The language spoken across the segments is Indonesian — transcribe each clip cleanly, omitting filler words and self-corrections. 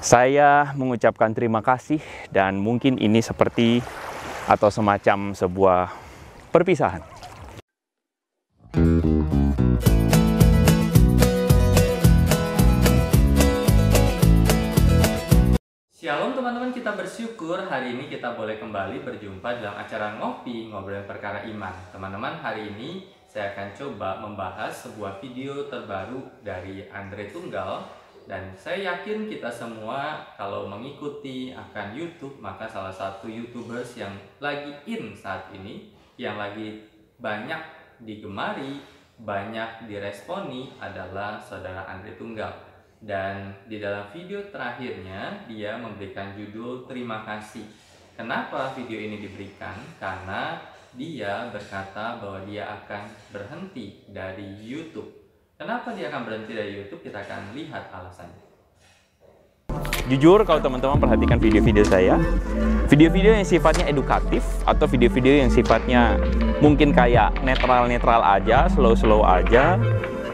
Saya mengucapkan terima kasih dan mungkin ini seperti atau semacam sebuah perpisahan. Shalom teman-teman, kita bersyukur hari ini kita boleh kembali berjumpa dalam acara Ngopi Ngobrolin Perkara Iman. Teman-teman, hari ini saya akan coba membahas sebuah video terbaru dari Andre Tunggal. Dan saya yakin kita semua kalau mengikuti akan YouTube, maka salah satu YouTubers yang lagi in saat ini, yang lagi banyak digemari, banyak diresponi adalah saudara Andre Tunggal. Dan di dalam video terakhirnya dia memberikan judul terima kasih. Kenapa video ini diberikan? Karena dia berkata bahwa dia akan berhenti dari YouTube. Kenapa dia akan berhenti dari YouTube? Kita akan lihat alasannya. Jujur, kalau teman-teman perhatikan video-video saya, video-video yang sifatnya edukatif atau video-video yang sifatnya mungkin kayak netral-netral aja, slow-slow aja,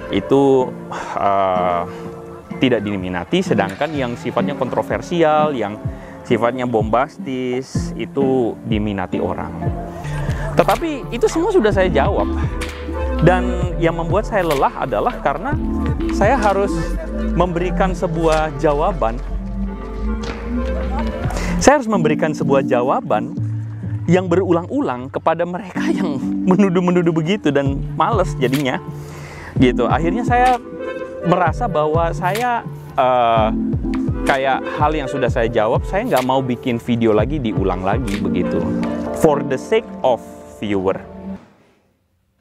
itu tidak diminati, sedangkan yang sifatnya kontroversial, yang sifatnya bombastis, itu diminati orang. Tetapi itu semua sudah saya jawab. Dan yang membuat saya lelah adalah karena saya harus memberikan sebuah jawaban. Saya harus memberikan sebuah jawaban yang berulang-ulang kepada mereka yang menuduh-menuduh begitu dan males jadinya. Gitu. Akhirnya saya merasa bahwa saya kayak hal yang sudah saya jawab, saya nggak mau bikin video lagi diulang lagi begitu. For the sake of viewer.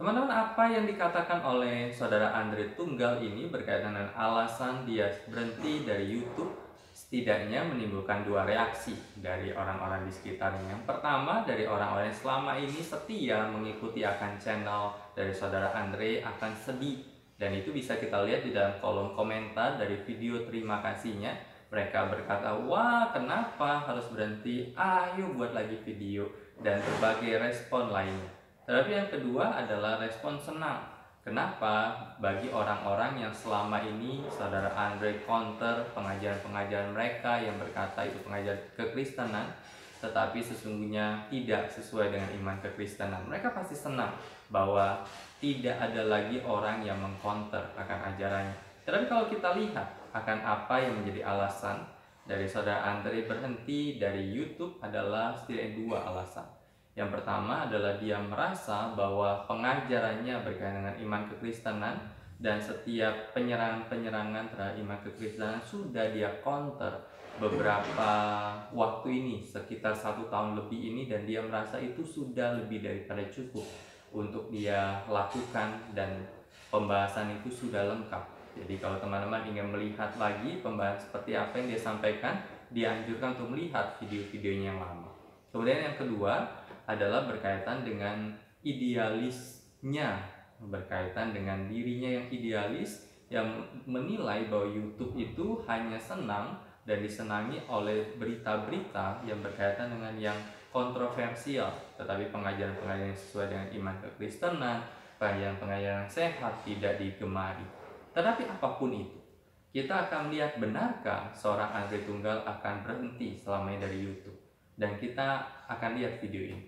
Teman-teman, apa yang dikatakan oleh saudara Andre Tunggal ini berkaitan dengan alasan dia berhenti dari YouTube setidaknya menimbulkan dua reaksi dari orang-orang di sekitarnya. Yang pertama, dari orang-orang yang selama ini setia mengikuti akan channel dari saudara Andre akan sedih. Dan itu bisa kita lihat di dalam kolom komentar dari video terima kasihnya. Mereka berkata, wah kenapa harus berhenti, ayo buat lagi video, dan berbagai respon lainnya. Tetapi yang kedua adalah respon senang. Kenapa? Bagi orang-orang yang selama ini saudara Andre counter pengajaran-pengajaran mereka yang berkata itu pengajaran kekristenan, tetapi sesungguhnya tidak sesuai dengan iman kekristenan. Mereka pasti senang bahwa tidak ada lagi orang yang mengcounter akan ajarannya. Tetapi kalau kita lihat akan apa yang menjadi alasan dari saudara Andre berhenti dari YouTube adalah setidaknya dua alasan. Yang pertama adalah dia merasa bahwa pengajarannya berkaitan dengan iman kekristenan dan setiap penyerangan-penyerangan terhadap iman kekristenan sudah dia counter beberapa waktu ini, sekitar 1 tahun lebih ini, dan dia merasa itu sudah lebih daripada cukup untuk dia lakukan dan pembahasan itu sudah lengkap. Jadi kalau teman-teman ingin melihat lagi pembahasan seperti apa yang dia sampaikan, dianjurkan untuk melihat video-videonya yang lama. Kemudian yang kedua adalah berkaitan dengan idealisnya, berkaitan dengan dirinya yang idealis, yang menilai bahwa YouTube itu hanya senang dan disenangi oleh berita-berita yang berkaitan dengan yang kontroversial, tetapi pengajaran-pengajaran yang sesuai dengan iman kekristenan, pengajaran-pengajaran sehat tidak digemari. Tetapi apapun itu, kita akan melihat benarkah seorang Andre Tunggal akan berhenti selamanya dari YouTube. Dan kita akan lihat video ini.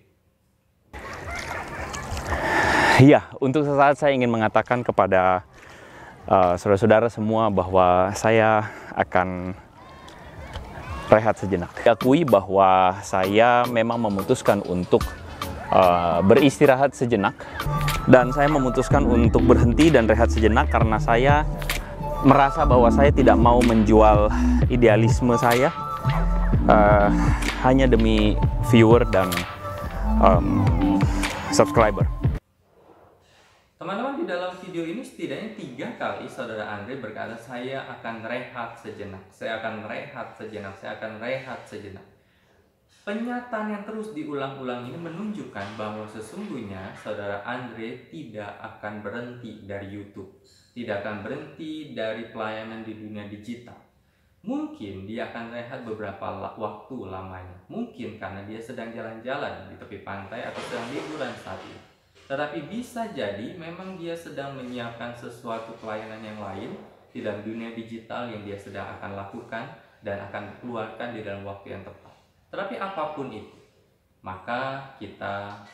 Ya, untuk sesaat saya ingin mengatakan kepada saudara-saudara semua bahwa saya akan rehat sejenak. Akui bahwa saya memang memutuskan untuk beristirahat sejenak, dan saya memutuskan untuk berhenti dan rehat sejenak karena saya merasa bahwa saya tidak mau menjual idealisme saya hanya demi viewer dan subscriber. Teman-teman, di dalam video ini setidaknya 3 kali saudara Andre berkata, saya akan rehat sejenak, saya akan rehat sejenak, saya akan rehat sejenak. Pernyataan yang terus diulang-ulang ini menunjukkan bahwa sesungguhnya saudara Andre tidak akan berhenti dari YouTube, tidak akan berhenti dari pelayanan di dunia digital. Mungkin dia akan rehat beberapa waktu lamanya, mungkin karena dia sedang jalan-jalan di tepi pantai atau sedang liburan saat ini. Tetapi bisa jadi memang dia sedang menyiapkan sesuatu pelayanan yang lain di dalam dunia digital yang dia sedang akan lakukan, dan akan dikeluarkan di dalam waktu yang tepat. Tetapi apapun itu, maka kita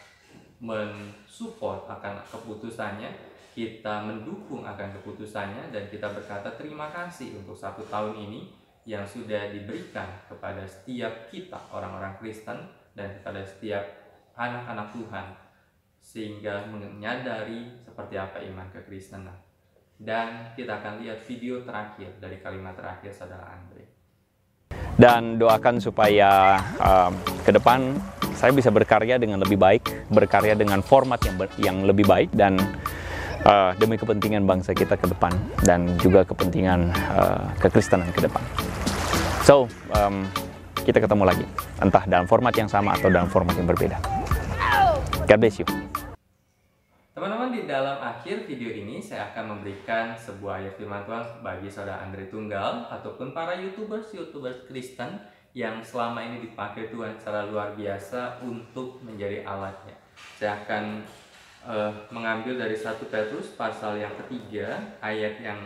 mensupport akan keputusannya, kita mendukung akan keputusannya, dan kita berkata terima kasih untuk 1 tahun ini yang sudah diberikan kepada setiap kita orang-orang Kristen dan kepada setiap anak-anak Tuhan, sehingga menyadari seperti apa iman kekristenan. Dan kita akan lihat video terakhir dari kalimat terakhir Saudara Andre. Dan doakan supaya ke depan saya bisa berkarya dengan lebih baik, berkarya dengan format yang lebih baik, dan demi kepentingan bangsa kita ke depan dan juga kepentingan kekristenan ke depan. So, kita ketemu lagi, entah dalam format yang sama atau dalam format yang berbeda. God bless you. Teman-teman, di dalam akhir video ini saya akan memberikan sebuah ayat firman Tuhan bagi Saudara Andre Tunggal ataupun para YouTubers Kristen yang selama ini dipakai Tuhan secara luar biasa untuk menjadi alatnya. Saya akan mengambil dari 1 Petrus pasal yang ketiga ayat yang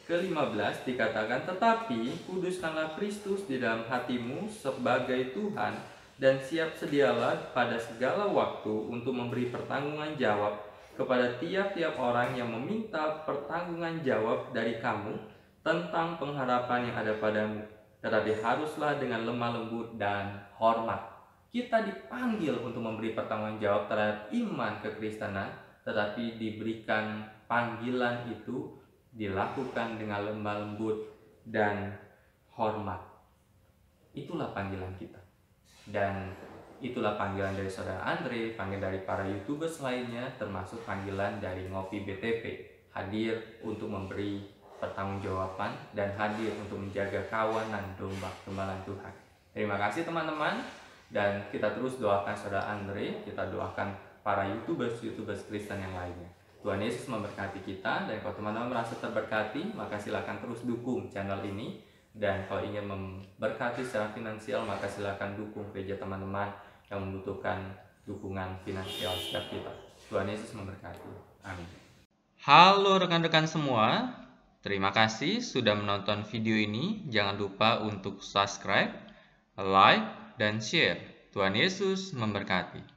ke-15, dikatakan, tetapi kuduskanlah Kristus di dalam hatimu sebagai Tuhan, dan siap sedialah pada segala waktu untuk memberi pertanggungan jawab kepada tiap-tiap orang yang meminta pertanggungan jawab dari kamu tentang pengharapan yang ada padamu, tetapi haruslah dengan lemah lembut dan hormat. Kita dipanggil untuk memberi pertanggungan jawab terhadap iman kekristenan, tetapi diberikan panggilan itu dilakukan dengan lemah lembut dan hormat. Itulah panggilan kita. Dan itulah panggilan dari Saudara Andre, panggilan dari para YouTubers lainnya, termasuk panggilan dari Ngopi BTP, hadir untuk memberi pertanggungjawaban dan hadir untuk menjaga kawanan domba gembala Tuhan. Terima kasih teman-teman, dan kita terus doakan Saudara Andre, kita doakan para YouTubers Kristen yang lainnya. Tuhan Yesus memberkati kita, dan kalau teman-teman merasa terberkati, maka silakan terus dukung channel ini. Dan kalau ingin memberkati secara finansial, maka silakan dukung gereja teman-teman yang membutuhkan dukungan finansial setiap kita. Tuhan Yesus memberkati. Amin. Halo rekan-rekan semua, terima kasih sudah menonton video ini. Jangan lupa untuk subscribe, like, dan share. Tuhan Yesus memberkati.